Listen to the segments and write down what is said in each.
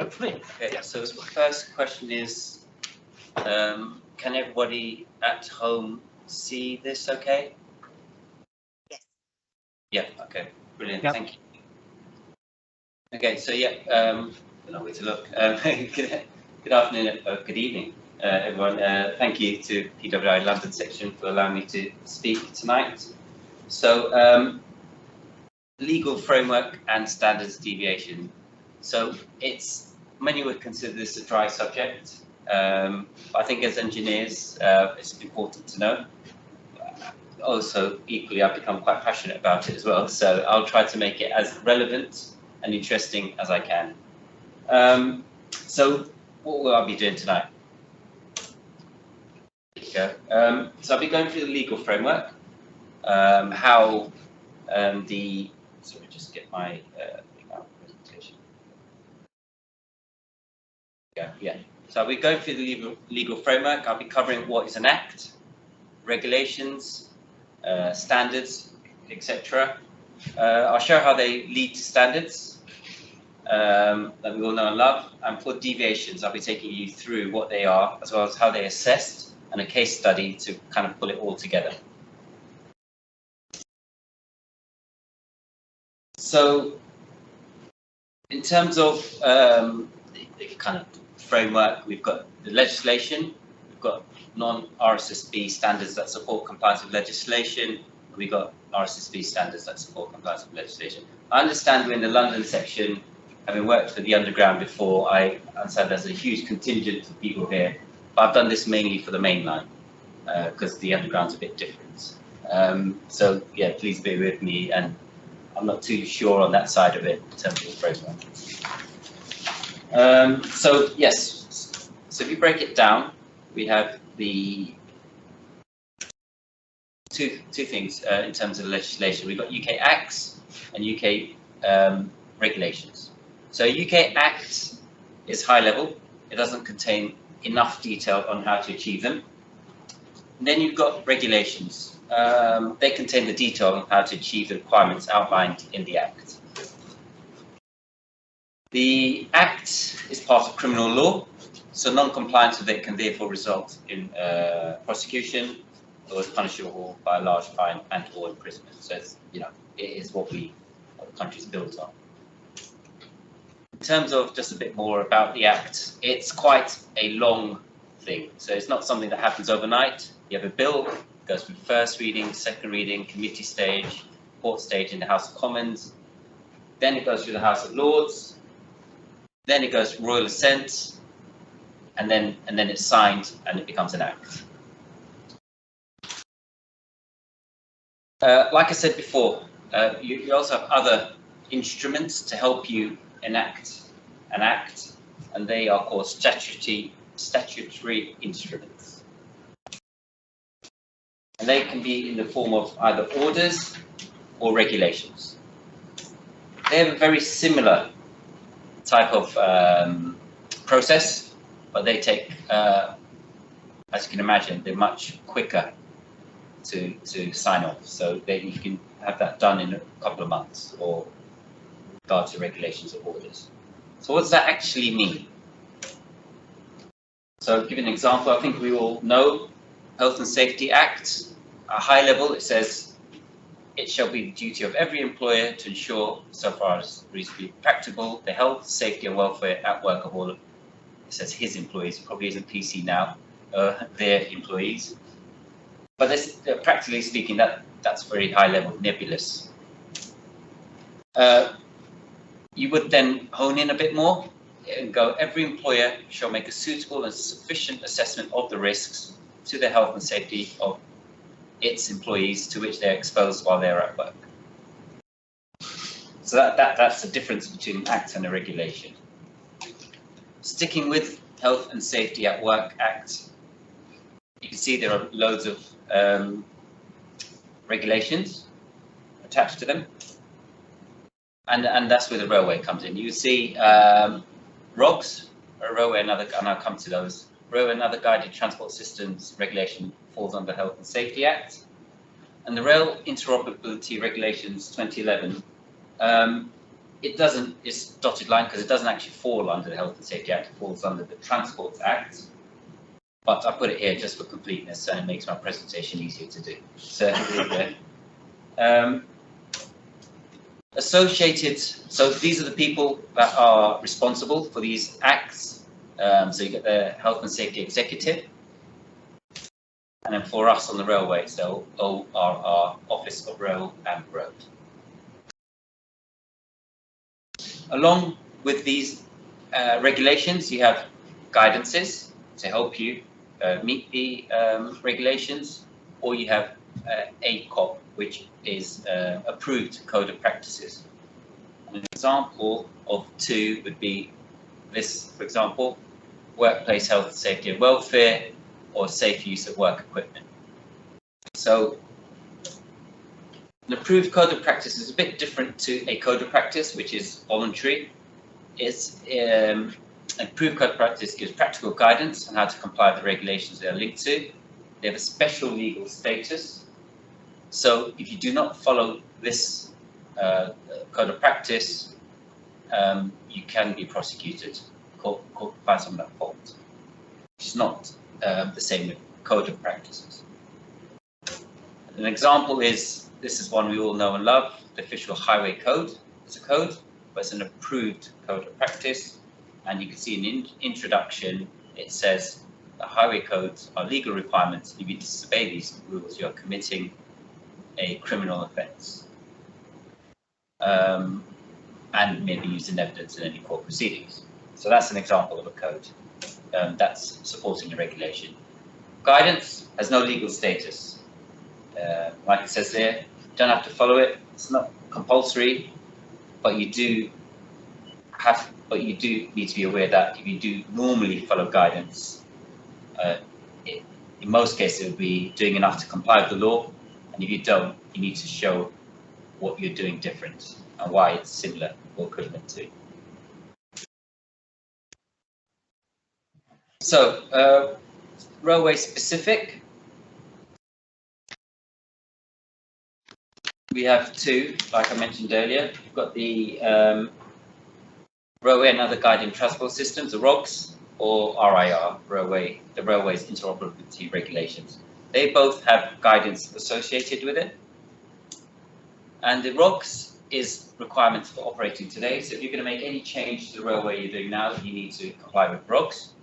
hopefully. Okay, so the first question is, can everybody at home see this okay? Yes. Yeah, okay, brilliant, Yep. thank you. Okay, so yeah, no way to look. Good afternoon, good evening, everyone. Thank you to PWI London section for allowing me to speak tonight. So, legal framework and standards deviation. So many would consider this a dry subject. I think as engineers, it's important to know. Also, equally, I've become quite passionate about it as well. So I'll try to make it as relevant and interesting as I can. So what will I be doing tonight? There you go. So I'll be going through the legal framework, how sorry, just get my presentation. Yeah. So I'll be going through the legal framework. I'll be covering what is an act, regulations, standards, etc. I'll show how they lead to standards that we all know and love. And for deviations, I'll be taking you through what they are, as well as how they're assessed, and a case study to kind of pull it all together. So, in terms of the kind of framework, we've got the legislation, we've got non-RSSB standards that support compliance with legislation, we've got RSSB standards that support compliance with legislation. I understand we're in the London section, having worked for the Underground before. I understand there's a huge contingent of people here, but I've done this mainly for the main line because the Underground's a bit different. So yeah, please bear with me, and I'm not too sure on that side of it in terms of the framework. So yes, so if you break it down, we have the two things in terms of legislation. We've got UK Acts and UK regulations. So UK Act is high level. It doesn't contain enough detail on how to achieve them. And then you've got regulations. They contain the detail on how to achieve the requirements outlined in the Act. The Act is part of criminal law, so non-compliance with it can therefore result in prosecution or is punishable by a large fine and/or imprisonment. So it's, it is what the country's built on. In terms of just a bit more about the Act, it's quite a long thing. So it's not something that happens overnight. You have a bill, it goes through first reading, second reading, committee stage, court stage in the House of Commons. Then it goes through the House of Lords. Then it goes royal assent, and then it's signed and it becomes an act. Like I said before, you also have other instruments to help you enact an act, and they are called statutory instruments. And they can be in the form of either orders or regulations. They have a very similar type of process, but they take, as you can imagine, they're much quicker to sign off. So you can have that done in a couple of months, or regard to regulations or orders. So what does that actually mean? So I'll give you an example. I think we all know Health and Safety Act. At a high level, it says it shall be the duty of every employer to ensure, so far as reasonably practicable, the health, safety and welfare at work of all, it says his employees, it probably isn't PC now, their employees. But this, practically speaking, that's very high level, nebulous. You would then hone in a bit more and go, every employer shall make a suitable and sufficient assessment of the risks to the health and safety of its employees to which they're exposed while they're at work. So that's the difference between an act and a regulation. Sticking with Health and Safety at Work Act, you can see there are loads of regulations attached to them. And that's where the railway comes in. You see ROGS, or railway, and I'll come to those. Railway and other guided transport systems regulation falls under Health and Safety Act. And the Rail Interoperability Regulations 2011 it doesn't, it's dotted line because it doesn't actually fall under the Health and Safety Act, it falls under the Transport Act. But I put it here just for completeness and it makes my presentation easier to do. So, associated, so these are the people that are responsible for these acts. So you get the Health and Safety Executive. And then for us on the railway, so ORR, Office of Rail and Road. Along with these regulations, you have guidances to help you meet the regulations, or you have ACOP, which is approved code of practices. An example of two would be this, for example, workplace health, safety and welfare, or safe use of work equipment. So an approved code of practice is a bit different to a code of practice, which is voluntary. It's an approved code of practice gives practical guidance on how to comply with the regulations they are linked to. They have a special legal status. So if you do not follow this code of practice, you can be prosecuted, find someone at fault. It's not the same with code of practices. An example is, this is one we all know and love, the Official Highway Code. It's a code, but it's an approved code of practice. And you can see in the introduction, it says the highway codes are legal requirements. If you disobey these rules, you're committing a criminal offence. And may be used in evidence in any court proceedings. So that's an example of a code that's supporting a regulation. Guidance has no legal status. Like it says there, you don't have to follow it. It's not compulsory, but you do need to be aware that if you do normally follow guidance, in most cases it would be doing enough to comply with the law, and if you don't, you need to show what you're doing different and why it's similar or equivalent to. So, railway specific, we have two, like I mentioned earlier. We've got the Railway and Other Guiding Transport Systems, the ROGS, or RIR, the Railway's Interoperability Regulations. They both have guidance associated with it. And the ROGS is requirements for operating today. So if you're going to make any change to the railway you're doing now, you need to comply with ROGS.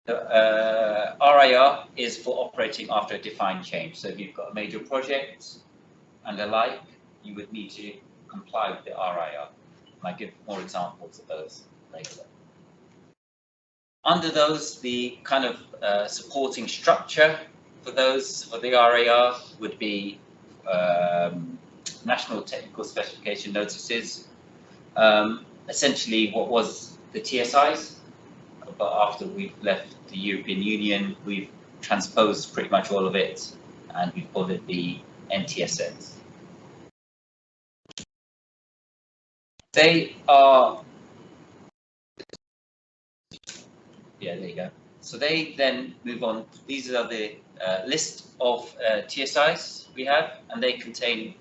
The RIR is for operating after a defined change. So if you've got a major project and the like, you would need to comply with the RIR. I'll give more examples of those later. Under those, the kind of supporting structure for those, for the RIR, would be National Technical Specification Notices, essentially what was the TSIs, but after we've left the European Union, we've transposed pretty much all of it, and we've called it the NTSNs. They are, yeah, there you go. So they then move on. These are the list of TSIs we have, and they contain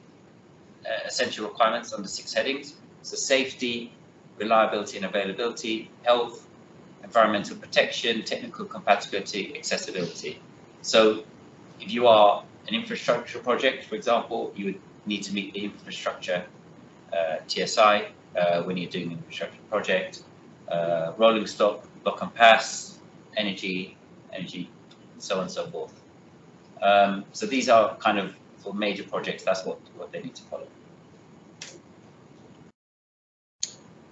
essential requirements under 6 headings. So safety, reliability and availability, health, environmental protection, technical compatibility, accessibility. So if you are an infrastructure project, for example, you would need to meet the infrastructure TSI when you're doing an infrastructure project, rolling stock, block and pass, energy, so on and so forth. So these are kind of for major projects, that's what they need to follow.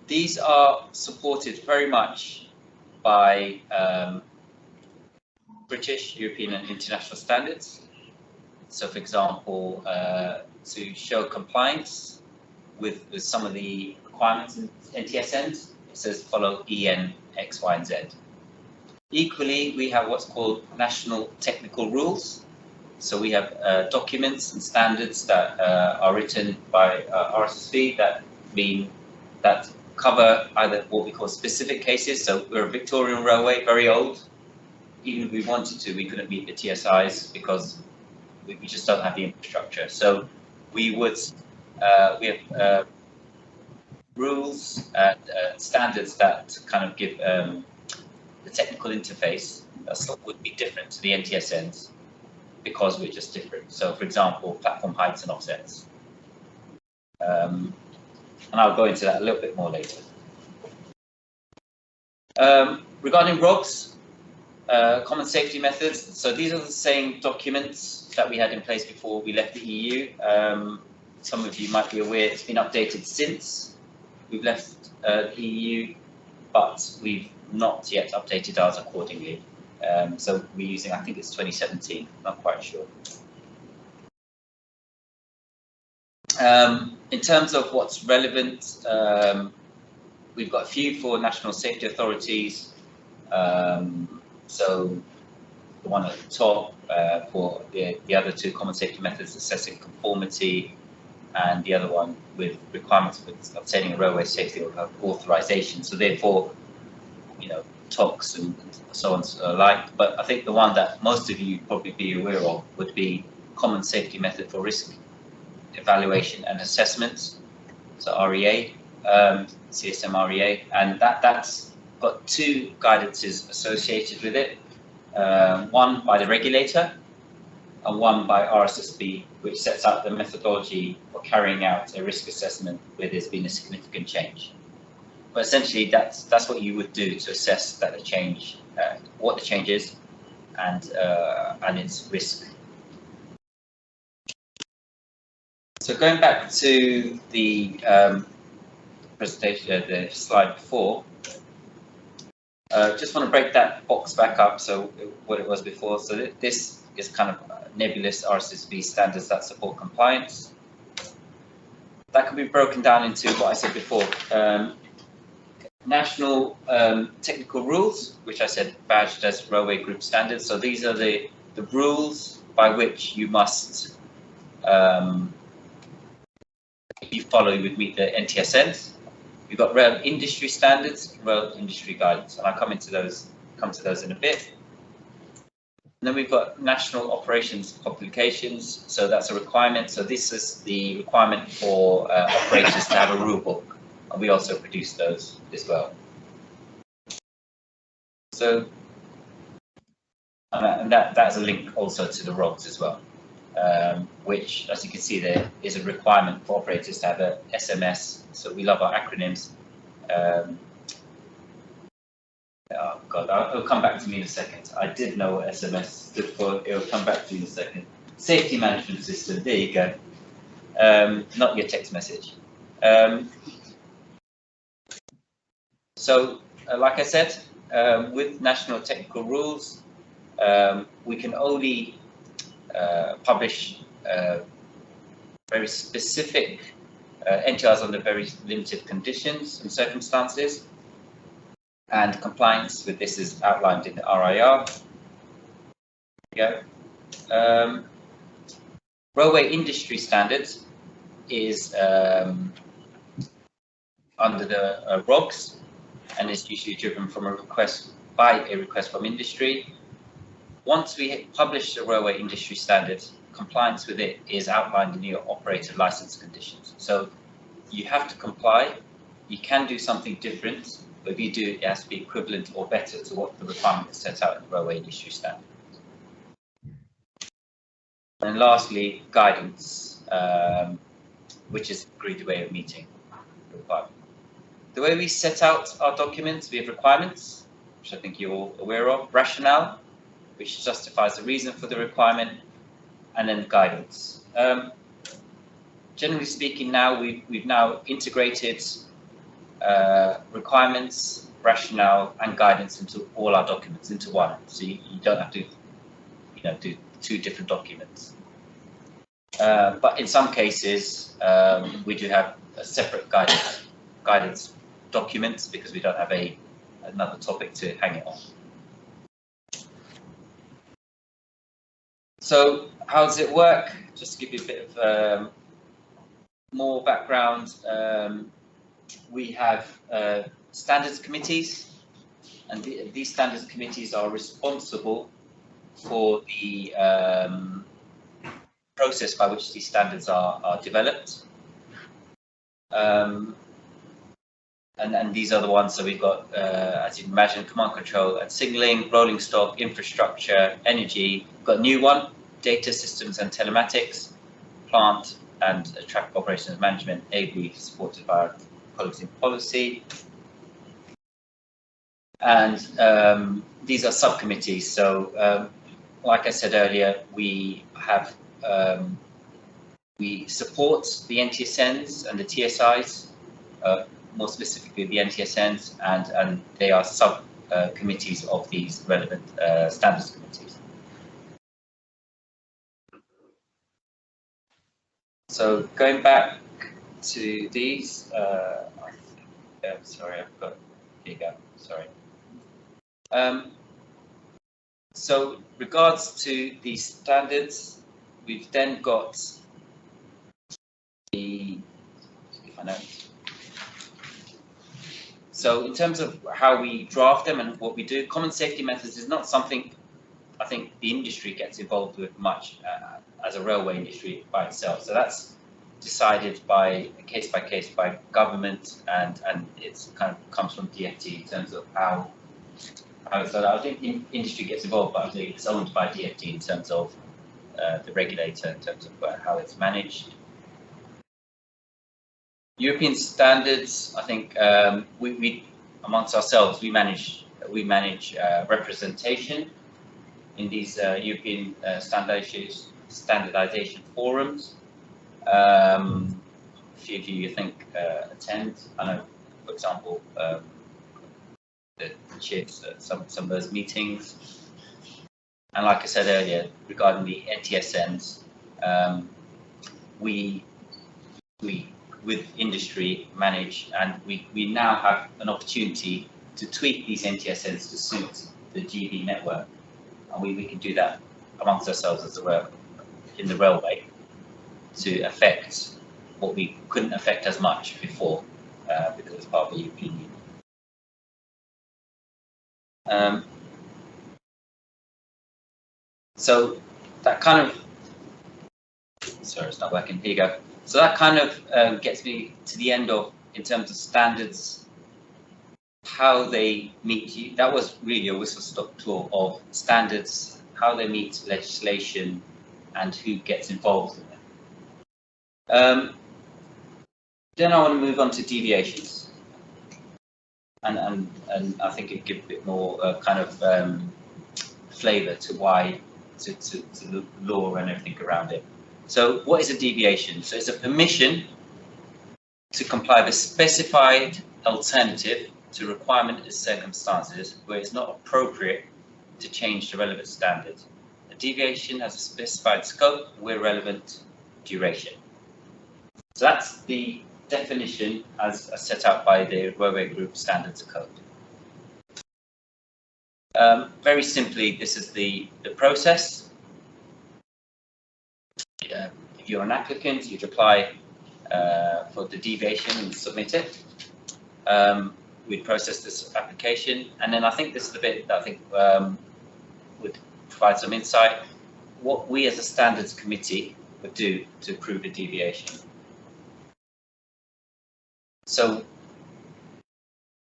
These are supported very much by British, European and international standards. So for example, to show compliance with some of the requirements in NTSNs, it says follow EN, X, Y, and Z. Equally, we have what's called national technical rules. So we have documents and standards that are written by RSSB that cover either what we call specific cases. So we're a Victorian railway, very old. Even if we wanted to, we couldn't meet the TSIs because we just don't have the infrastructure. So we would, we have rules and standards that kind of give the technical interface would be different to the NTSNs because we're just different. So, for example, platform heights and offsets. And I'll go into that a little bit more later. Regarding ROGs, common safety methods. So these are the same documents that we had in place before we left the EU. Some of you might be aware it's been updated since we've left the EU, but we've not yet updated ours accordingly. So we're using, I think it's 2017, not quite sure. In terms of what's relevant, we've got a few for national safety authorities. So the one at the top for the other two common safety methods, assessing conformity, and the other one with requirements for obtaining a railway safety authorization. So therefore, you know, TOCs and so on alike. But I think the one that most of you probably be aware of would be common safety method for risk evaluation and assessments. So REA, CSM REA, and that's got two guidances associated with it. One by the regulator and one by RSSB, which sets out the methodology for carrying out a risk assessment where there's been a significant change. But essentially, that's what you would do to assess that the change, what the change is, and its risk. So going back to the presentation, the slide before, just want to break that box back up. So what it was before. So this is kind of nebulous RSSB standards that support compliance. That can be broken down into what I said before. National technical rules, which I said badged as railway group standards. So these are the rules by which you must, if you follow, you would meet the NTSNs. You've got rail industry standards, rail industry guidance, and I'll come to those in a bit. And then we've got national operations publications, so that's a requirement. So this is the requirement for operators to have a rule book, and we also produce those as well. So, and that's a link also to the ROGs as well, which, as you can see, there is a requirement for operators to have a SMS. So we love our acronyms. Oh God, it'll come back to me in a second. I did know what SMS stood for. It'll come back to me in a second. Safety management system. There you go. Not your text message. So, like I said, with national technical rules, we can only publish very specific NTRs under very limited conditions and circumstances, and compliance with this is outlined in the RIR. There you go. Railway industry standards is under the ROGs, and is usually driven from a request from industry. Once we publish the railway industry standards, compliance with it is outlined in your operator license conditions. So you have to comply. You can do something different, but if you do, it has to be equivalent or better to what the requirement is set out in the railway industry standard. And lastly, guidance, which is agreed way of meeting the requirement. The way we set out our documents, we have requirements, which I think you're all aware of, rationale, which justifies the reason for the requirement, and then guidance. Generally speaking, now we've now integrated requirements, rationale, and guidance into all our documents into one. So you don't have to, do two different documents. But in some cases, we do have a separate guidance documents because we don't have another topic to hang it on. So how does it work? Just to give you a bit of more background, we have standards committees, and these standards committees are responsible for the process by which these standards are developed. and these are the ones. So we've got, as you can imagine, command control and signaling, rolling stock, infrastructure, energy. We've got a new one, data systems and telematics, plant and traffic operations management, ably supported by our colleagues in policy. And these are subcommittees. So, like I said earlier, we have we support the NTSNs and the TSIs, more specifically the NTSNs, and they are subcommittees of these relevant standards committees. So going back to these, sorry, I've got, here you go, sorry. So regards to the standards, we've then got the, if I know. So in terms of how we draft them and what we do, common safety methods is not something I think the industry gets involved with much as a railway industry by itself. So that's decided by case by government, and it's kind of comes from DFT in terms of how so I think the industry gets involved, but I think it's owned by DFT in terms of the regulator, in terms of how it's managed. European standards, I think we amongst ourselves we manage representation in these European standardization forums. A few of you, I think, attend. I know, for example, the chairs some of those meetings. And like I said earlier, regarding the NTSNs, we with industry manage, and we now have an opportunity to tweak these NTSNs to suit the GB network, and we can do that amongst ourselves as in the railway to affect what we couldn't affect as much before because it's part of the European Union. So that kind of, sorry, it's not working. Here you go. So that kind of gets me to the end of, in terms of standards, how they meet you. That was really a whistle-stop tour of standards, how they meet legislation, and who gets involved in it. Then I want to move on to deviations, and I think it gives a bit more kind of flavour to why to the law and everything around it. So what is a deviation? So it's a permission to comply with a specified alternative to requirement and circumstances where it's not appropriate to change the relevant standard. A deviation has a specified scope, where relevant, duration. So that's the definition as set out by the Railway Group Standards Code. Very simply, this is the process. If you're an applicant, you'd apply for the deviation and submit it. We'd process this application, and then I think this is the bit that I think would provide some insight. What we as a standards committee would do to approve a deviation. So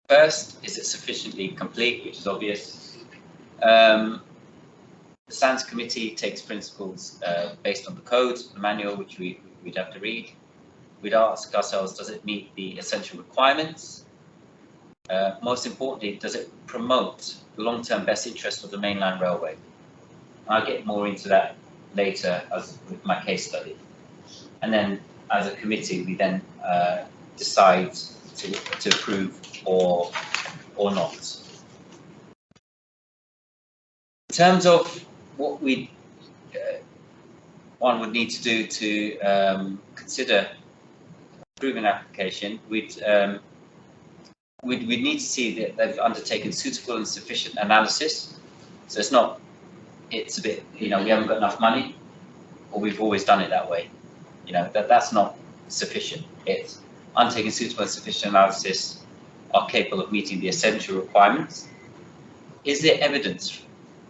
first, is it sufficiently complete, which is obvious. The Standards Committee takes principles based on the code, the manual, which we'd have to read. We'd ask ourselves, does it meet the essential requirements? Most importantly, does it promote the long-term best interest of the mainline railway? I'll get more into that later with my case study. And then, as a committee, we then decide to approve or not. In terms of what one would need to do to consider approving an application, we'd need to see that they've undertaken suitable and sufficient analysis. So it's a bit, we haven't got enough money, or we've always done it that way. That's not sufficient. It's undertaking suitable and sufficient analysis, are capable of meeting the essential requirements. Is there evidence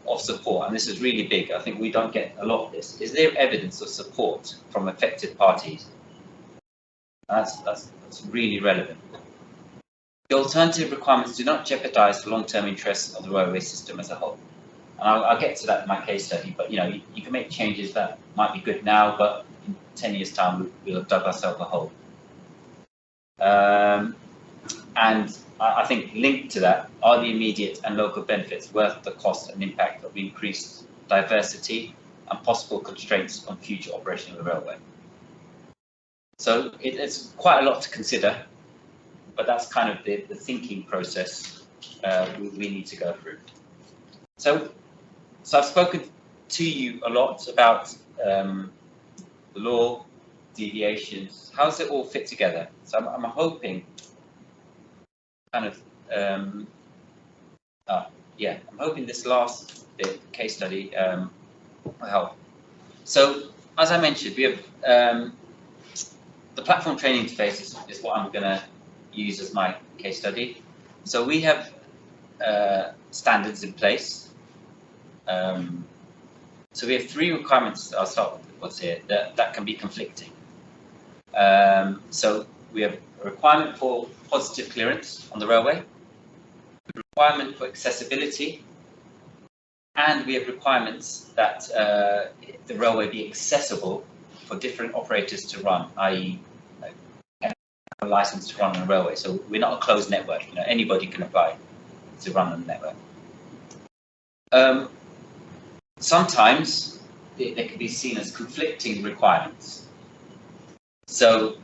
of support? And this is really big. I think we don't get a lot of this. Is there evidence of support from affected parties? That's really relevant. The alternative requirements do not jeopardize the long-term interests of the railway system as a whole. And I'll get to that in my case study, but you can make changes that might be good now, but in 10 years' time, we'll have dug ourselves a hole. And I think linked to that are the immediate and local benefits worth the cost and impact of increased diversity and possible constraints on future operation of the railway. So it's quite a lot to consider, but that's kind of the thinking process we need to go through. So I've spoken to you a lot about the law, deviations. How does it all fit together? So I'm hoping kind of, I'm hoping this last bit, case study, will help. So as I mentioned, we have the platform training interface is what I'm going to use as my case study. So we have standards in place. So we have 3 requirements. I'll start with what's here that can be conflicting. So we have a requirement for positive clearance on the railway, a requirement for accessibility, and we have requirements that the railway be accessible for different operators to run, i.e. have a license to run on a railway. So we're not a closed network. Anybody can apply to run on the network. Sometimes they can be seen as conflicting requirements. So,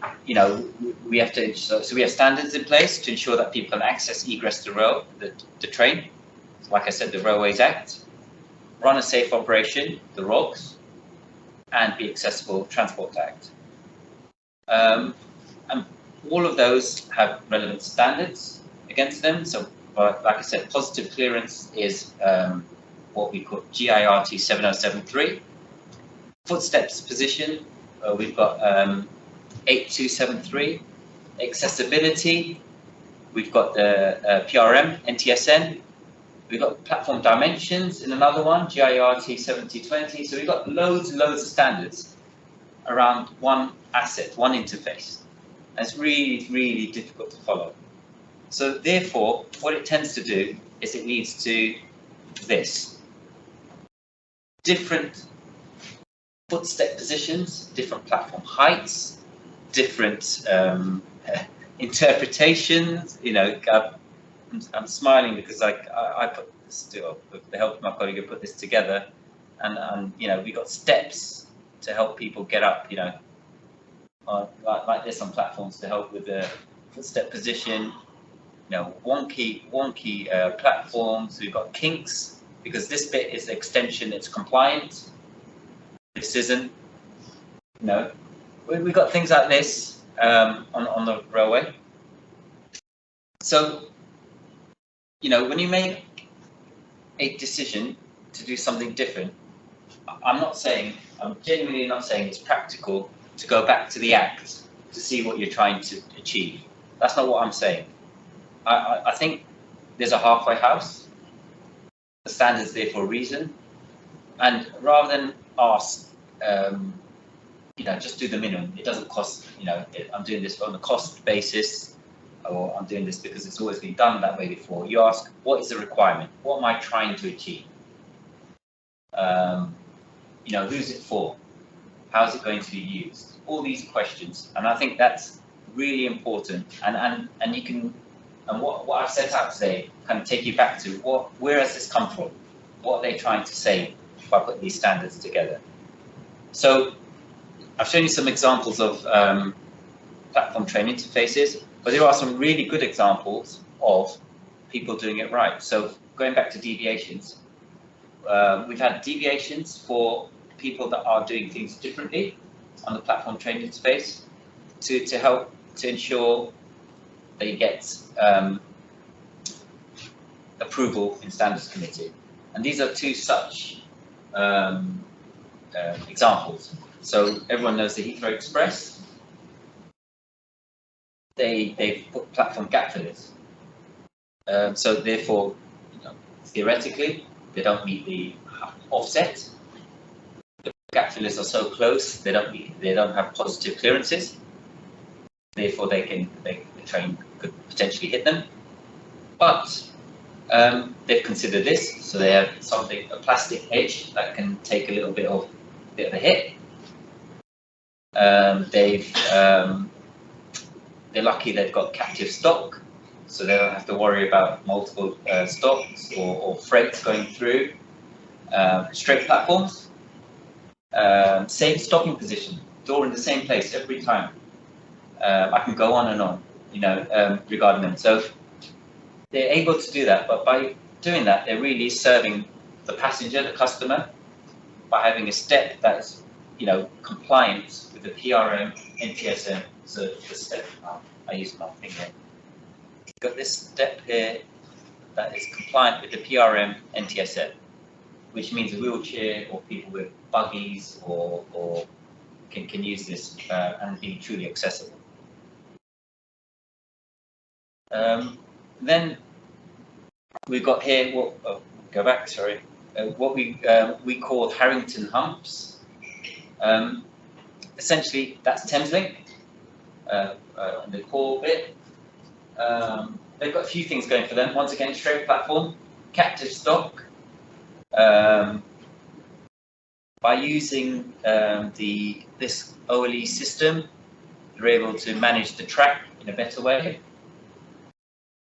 we have to. So we have standards in place to ensure that people can access egress to the train. Like I said, the Railways Act, run a safe operation, the ROGS, and be accessible, Transport Act. And all of those have relevant standards against them. So, like I said, positive clearance is what we call GIRT 7073. Footsteps position, we've got 8273. Accessibility, we've got the PRM, NTSN. We've got platform dimensions in another one, GIRT 7020. So we've got loads and loads of standards around one asset, one interface. And it's really, really difficult to follow. So therefore, what it tends to do is it leads to this. Different footstep positions, different platform heights, different interpretations. I'm smiling because I put this with the help of my colleague, I put this together, and we got steps to help people get up, like this on platforms to help with the footstep position. Wonky platforms. We've got kinks because this bit is extension, it's compliant. This isn't. We've got things like this on the railway. So, when you make a decision to do something different, I'm genuinely not saying it's practical to go back to the Act to see what you're trying to achieve. That's not what I'm saying. I think there's a halfway house. The standard's there for a reason. And rather than ask, just do the minimum. It doesn't cost, I'm doing this on a cost basis, or I'm doing this because it's always been done that way before. You ask, what is the requirement? What am I trying to achieve? Who's it for? How is it going to be used? All these questions. And I think that's really important. And you can, and what I've set out today kind of take you back to where has this come from? What are they trying to say by putting these standards together? So I've shown you some examples of platform train interfaces, but there are some really good examples of people doing it right. So going back to deviations, we've had deviations for people that are doing things differently on the platform train interface to help to ensure they get approval in Standards Committee. And these are 2 such examples. So everyone knows the Heathrow Express. They've put platform gap fillers. So therefore, theoretically, they don't meet the offset. The gap fillers are so close, they don't have positive clearances. Therefore, the train could potentially hit them. But they've considered this, so they have something, a plastic edge that can take a little bit of a hit. They're lucky they've got captive stock, so they don't have to worry about multiple stocks or freight going through. Straight platforms, same stocking position, door in the same place every time. I can go on and on, regarding them. So they're able to do that, but by doing that, they're really serving the passenger, the customer, by having a step that's, compliant with the PRM, NTSM. So the step, I use my finger. You've got this step here that is compliant with the PRM, NTSM, which means a wheelchair or people with buggies or can use this and be truly accessible. Then we've got here what we call Harrington humps. Essentially, that's Thameslink, the core bit. They've got a few things going for them. Once again, straight platform, captive stock. By using this OLE system, they're able to manage the track in a better way.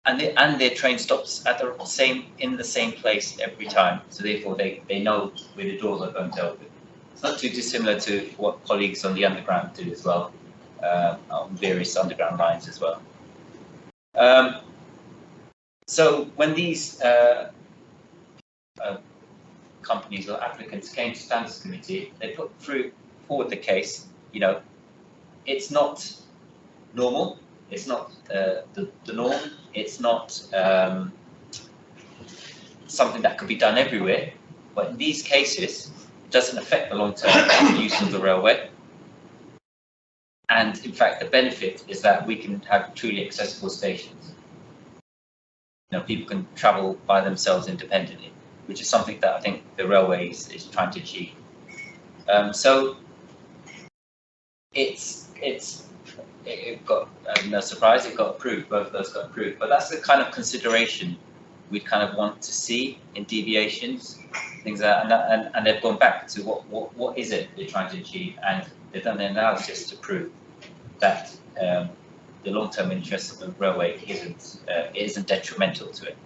And their train stops at in the same place every time. So therefore, they know where the doors are going to open. It's not too dissimilar to what colleagues on the underground do as well, on various underground lines as well. So when these companies or applicants came to Standards Committee, they put forward the case. It's not normal. It's not the norm. It's not something that could be done everywhere. But in these cases, it doesn't affect the long-term use of the railway. And in fact, the benefit is that we can have truly accessible stations. People can travel by themselves independently, which is something that I think the railway is trying to achieve. So it got, no surprise, it got approved. Both of those got approved. But that's the kind of consideration we'd kind of want to see in deviations, things like that, and they've gone back to what is it they're trying to achieve, and they've done the analysis to prove that the long-term interest of the railway isn't detrimental to it.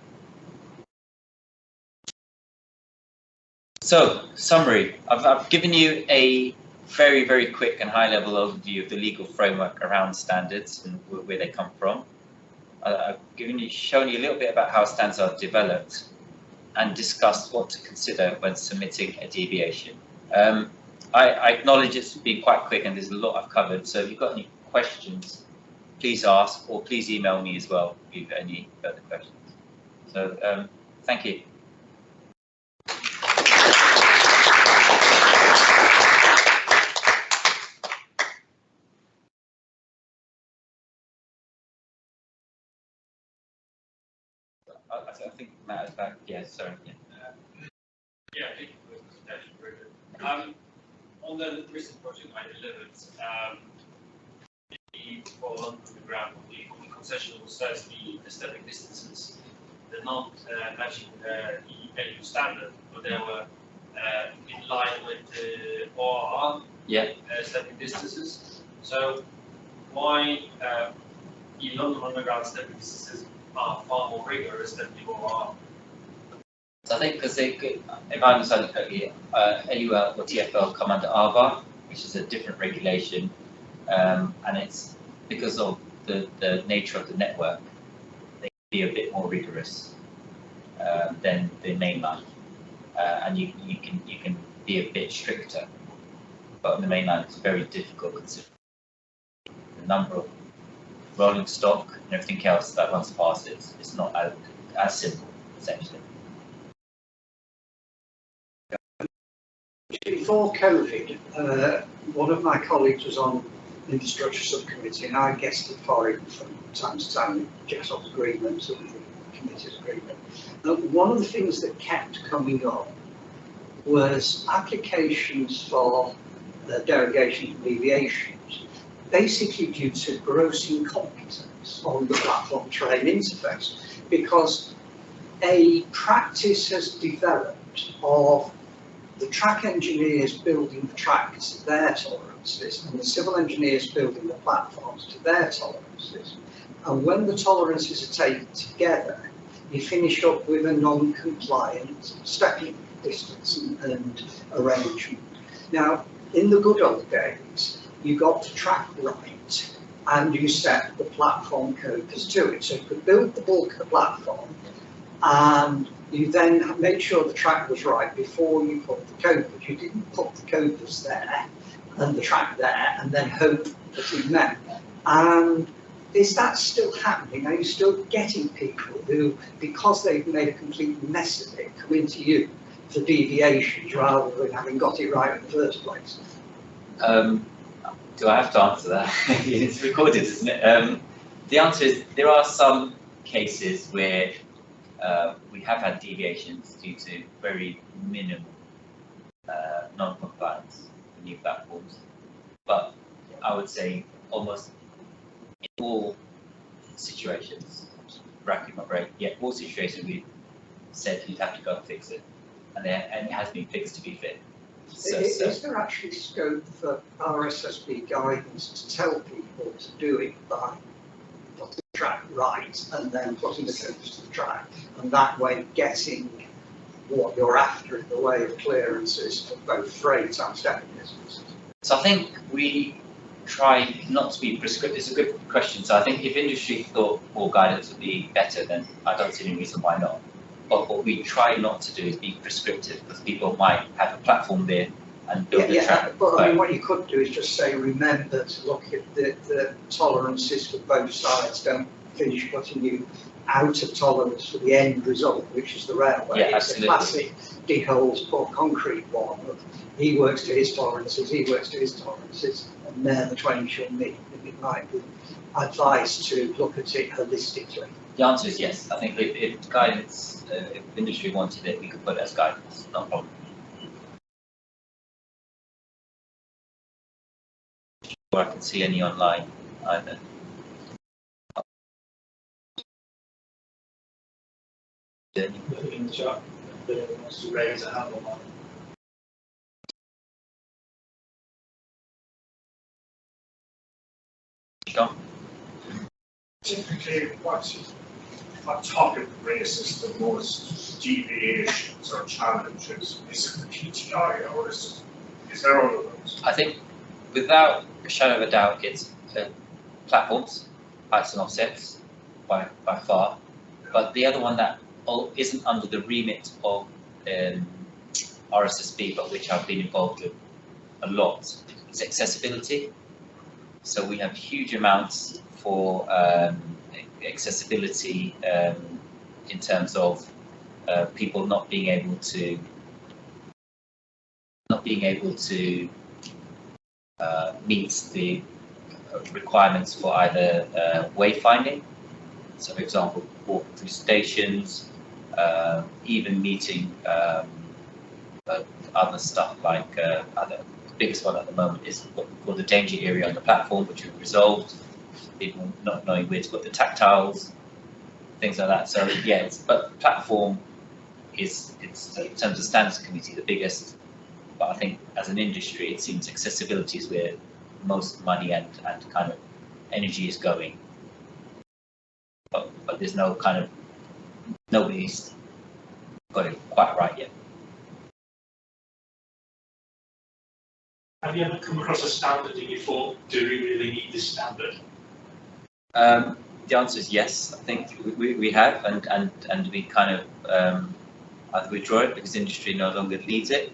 So, summary. I've given you a very, very quick and high-level overview of the legal framework around standards and where they come from. I've shown you a little bit about how standards are developed and discussed what to consider when submitting a deviation. I acknowledge it's been quite quick and there's a lot I've covered, so if you've got any questions, please ask, or please email me as well if you've got any further questions. So, thank you. I think Matt is back. Yeah, sorry. Yeah, thank you for the presentation, very good. On the recent project I delivered, for underground, on the concession says the stepping distances, they're not matching the EU standard, but they were in line with the OR stepping distances. So why in London Underground stepping distances are far more rigorous than the OR? So I think because if I understand it correctly, LUL or TfL come under ARBA, which is a different regulation, and it's because of the nature of the network, they can be a bit more rigorous than the mainline, and you can be a bit stricter. But on the mainline, it's very difficult considering the number of rolling stock and everything else that runs past it. It's not as simple, essentially. Before COVID, one of my colleagues was on the infrastructure subcommittee, and I guessed for him from time to time, Jessop's agreement and the committee's agreement. One of the things that kept coming up was applications for the derogation and deviations, basically due to gross incompetence. problems on the platform train interface, because a practice has developed of the track engineers building the tracks to their tolerances and the civil engineers building the platforms to their tolerances. And when the tolerances are taken together, you finish up with a non-compliant stepping distance and arrangement. Now, in the good old days, you got the track right and you set the platform copers to it. So you could build the bulk of the platform and you then make sure the track was right before you put the copers. You didn't put the copers there and the track there and then hope that it met. And is that still happening? Are you still getting people who, because they've made a complete mess of it, come into you for deviations rather than having got it right in the first place? Do I have to answer that? It's recorded, isn't it? The answer is there are some cases where we have had deviations due to very minimal non-compliance with new platforms, but I would say almost in all situations, racking my brain, all situations we said you'd have to go and fix it, and it has been fixed to be fit. So, is there actually scope for RSSB guidance to tell people to do it by putting the track right and then putting the copers to the track, and that way getting what you're after in the way of clearances for both freight and stepping distances? So I think we try not to be prescriptive. It's a good question. So I think if industry thought more guidance would be better, then I don't see any reason why not. But what we try not to do is be prescriptive, because people might have a platform there and build a track. But I mean, what you could do is just say, remember to look at the tolerances for both sides. Don't finish putting you out of tolerance for the end result, which is the railway. Yeah, it's a classic dig holes, pour concrete one. He works to his tolerances, he works to his tolerances, and there the twain shall meet. And it might be advised to look at it holistically. The answer is yes. I think if guidance, if industry wanted it, we could put it as guidance, no problem. Or I can see any online either. In the chat, wants to raise a hand online. John? Typically, what's a topic raised the most deviations or challenges? Is it the PTI or is there other ones? I think without a shadow of a doubt, it's platforms, heights and offsets by far. But the other one that isn't under the remit of RSSB, but which I've been involved with a lot, is accessibility. So we have huge amounts for accessibility in terms of people not being able to meet the requirements for either wayfinding. So, for example, walking through stations, even meeting other stuff like the biggest one at the moment is what we call the danger area on the platform, which we've resolved. People not knowing where to put the tactiles, things like that. So yeah, but platform is, it's in terms of standards committee, the biggest. But I think as an industry, it seems accessibility is where most money and kind of energy is going. But there's no kind of, nobody's got it quite right yet. Have you ever come across a standard that you thought, do we really need this standard? The answer is yes. I think we have, and we kind of either withdraw it because industry no longer leads it,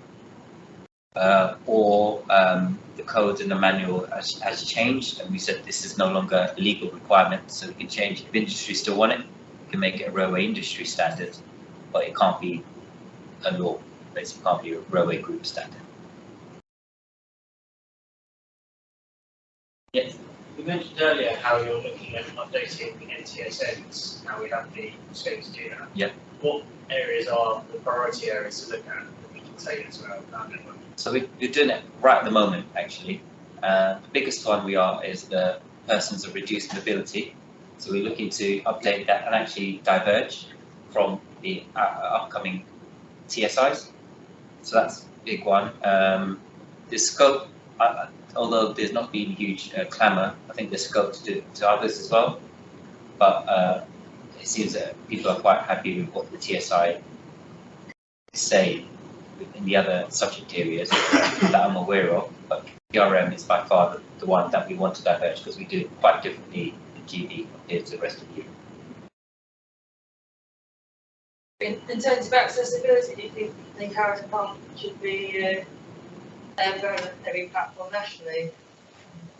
or the code and the manual has changed, and we said this is no longer a legal requirement, so we can change. If industry still want it, we can make it a railway industry standard, but it can't be a law. Basically, it can't be a railway group standard. Yes. You mentioned earlier how you're looking at updating the NTSNs, how we have the scope to do that. Yeah. What areas are the priority areas to look at that we can take into our network? So we're doing it right at the moment, actually. The biggest one we are is the persons of reduced mobility. So we're looking to update that and actually diverge from the upcoming TSIs. So that's a big one. The scope, although there's not been huge clamour, I think there's scope to do to others as well. But it seems that people are quite happy with what the TSI say in the other subject areas that I'm aware of. But PRM is by far the one that we want to diverge because we do it quite differently in GB compared to the rest of Europe. In terms of accessibility, do you think the Harrington Hub should be every platform nationally?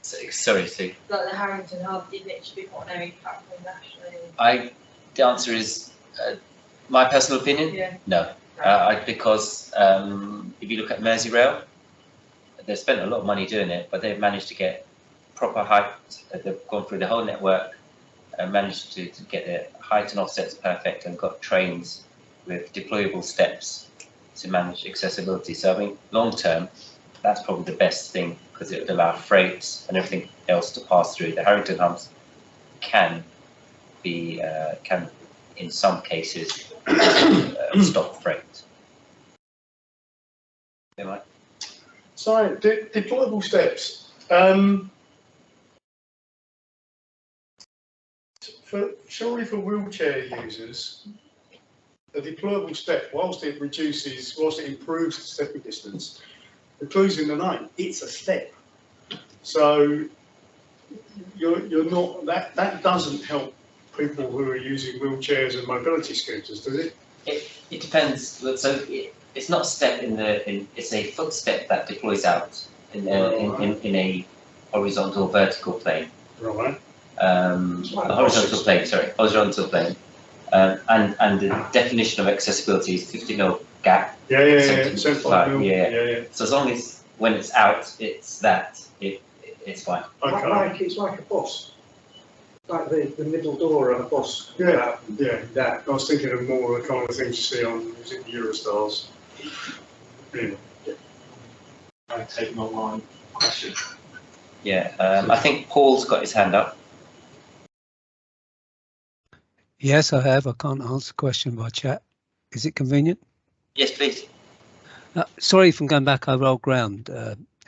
Sorry, Sue. Like the Harrington Hub, do you think it should be on every platform nationally? The answer is my personal opinion. Yeah. No, because if you look at Merseyrail, they've spent a lot of money doing it, but they've managed to get proper height. They've gone through the whole network and managed to get the height and offsets perfect, and got trains with deployable steps to manage accessibility. So I mean, long term, that's probably the best thing because it would allow freight and everything else to pass through. The Harrington hubs can be, in some cases, stop freight. Am I? So, deployable steps. Surely for wheelchair users, a deployable step, whilst it improves the stepping distance, the clue's in the name. It's a step. So you're not that doesn't help people who are using wheelchairs and mobility scooters, does it? It depends. So it's not a step it's a footstep that deploys out in a horizontal vertical plane. Right. Horizontal plane. And the definition of accessibility is 50 mil gap. Yeah. So as long as when it's out, it's it's fine. Okay. It's like a bus, like the middle door on a bus. Yeah. That. I was thinking of more the kind of things you see on Eurostars. Anyway. I take an online question. Yeah. I think Paul's got his hand up. Yes, I have. I can't answer the question by chat. Is it convenient? Yes, please. Sorry if I'm going back over old ground,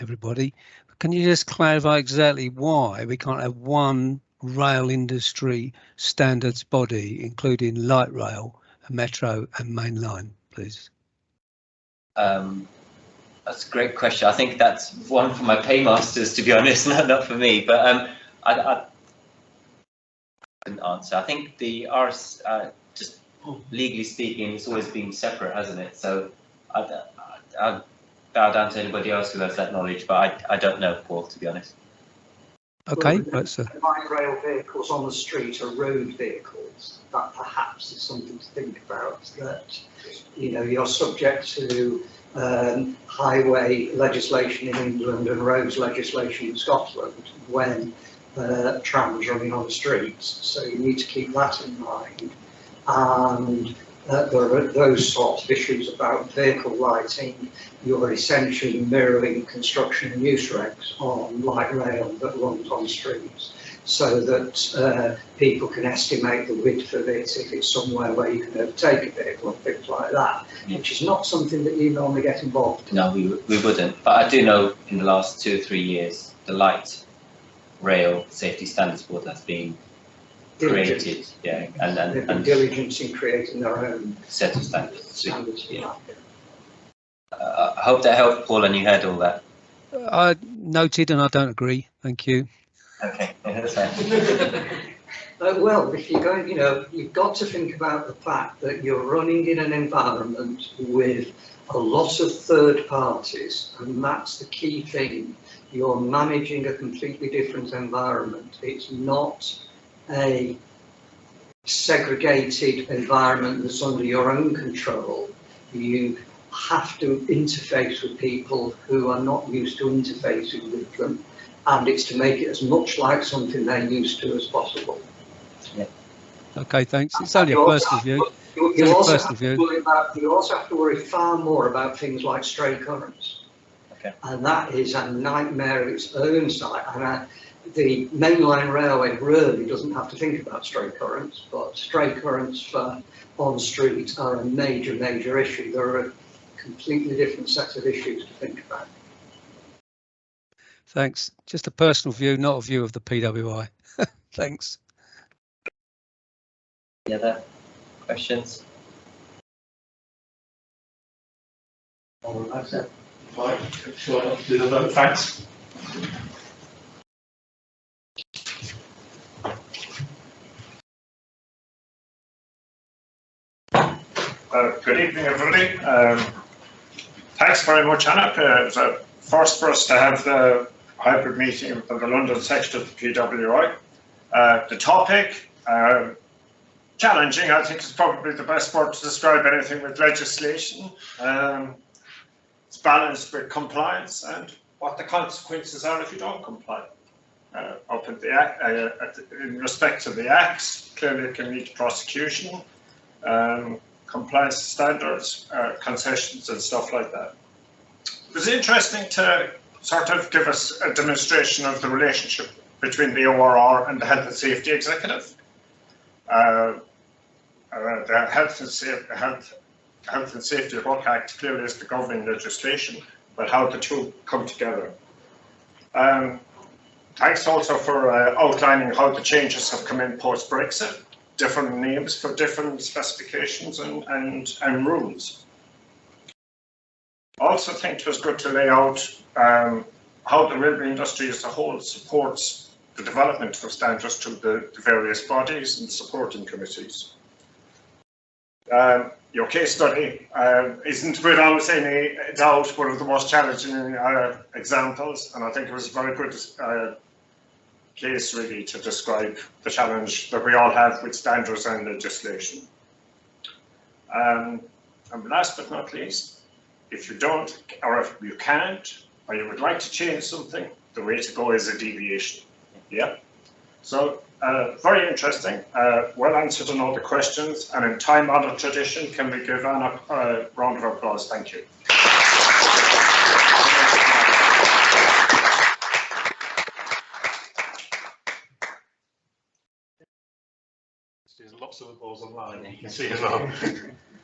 everybody. Can you just clarify exactly why we can't have one rail industry standards body, including light rail, metro and main line, please? That's a great question. I think that's one for my paymasters, to be honest, not for me. But I couldn't answer. I think the RS, just legally speaking, it's always been separate, hasn't it? So I'd bow down to anybody else who has that knowledge, but I don't know, Paul, to be honest. Okay, well, right, sir. Light rail vehicles on the street are road vehicles. That perhaps is something to think about. That you're subject to highway legislation in England and roads legislation in Scotland when trams running on the streets. So you need to keep that in mind. And there are those sorts of issues about vehicle lighting. You're essentially mirroring construction and use regs on light rail that runs on streets, so that people can estimate the width of it if it's somewhere where you can overtake a vehicle and things like that, which is not something that you normally get involved in. No, we wouldn't. But I do know in the last 2 or 3 years, the light rail safety standards board has been created, and diligence in creating their own set of standards. Yeah. I hope that helped, Paul, and you heard all that. I noted, and I don't agree. Thank you. Okay, that's fine. Well, if you're going, you've got to think about the fact that you're running in an environment with a lot of third parties, and that's the key thing. You're managing a completely different environment. It's not a segregated environment that's under your own control. You have to interface with people who are not used to interfacing with them, and it's to make it as much like something they're used to as possible. Yeah. Okay, thanks. It's only a personal view. You also have to worry far more about things like stray currents. Okay. And that is a nightmare of its own side. And the mainline railway really doesn't have to think about stray currents, but stray currents for on street are a major, major issue. There are a completely different set of issues to think about. Thanks. Just a personal view, not a view of the PWI. Thanks. Any other questions? Right, sure, do the vote, thanks. Good evening, everybody. Thanks very much, Anup. It was a first for us to have the hybrid meeting of the London section of the PWI. The topic, challenging, I think is probably the best word to describe anything with legislation. It's balanced with compliance and what the consequences are if you don't comply. Up at the act, in respect to the acts, clearly it can lead to prosecution. Compliance standards, concessions and stuff like that. It was interesting to sort of give us a demonstration of the relationship between the ORR and the Health and Safety Executive. The Health and Safety of Work Act clearly is the governing legislation, but how the two come together. Thanks also for outlining how the changes have come in post-Brexit. Different names for different specifications and rules. I also think it was good to lay out how the railway industry as a whole supports the development of standards through the various bodies and supporting committees. Your case study isn't without any doubt one of the most challenging examples, and I think it was a very good case really to describe the challenge that we all have with standards and legislation. And last but not least, if you don't, or if you can't, or you would like to change something, the way to go is a deviation. Yeah. So very interesting, well answered on all the questions, and in time-honored tradition, can we give Anup a round of applause? Thank you. There's lots of applause online, you can see as well.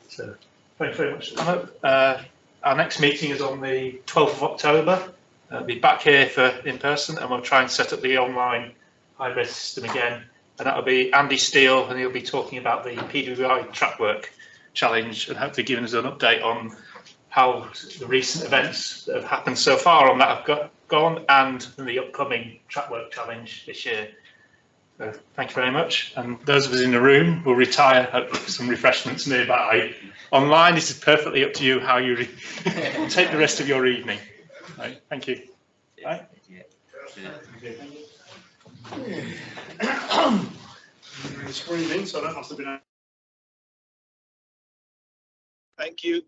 So, thanks very much, Anup. Our next meeting is on the 12th of October. We'll be back here for in person, and we'll try and set up the online hybrid system again. And that'll be Andy Steele, and he'll be talking about the PWI track work challenge and hopefully giving us an update on how the recent events that have happened so far on that have gone and the upcoming track work challenge this year. So thank you very much, and those of us in the room will retire, hopefully for some refreshments nearby. Online, this is perfectly up to you how you take the rest of your evening. Right, thank you. Right. Screening, so that must have been. Thank you.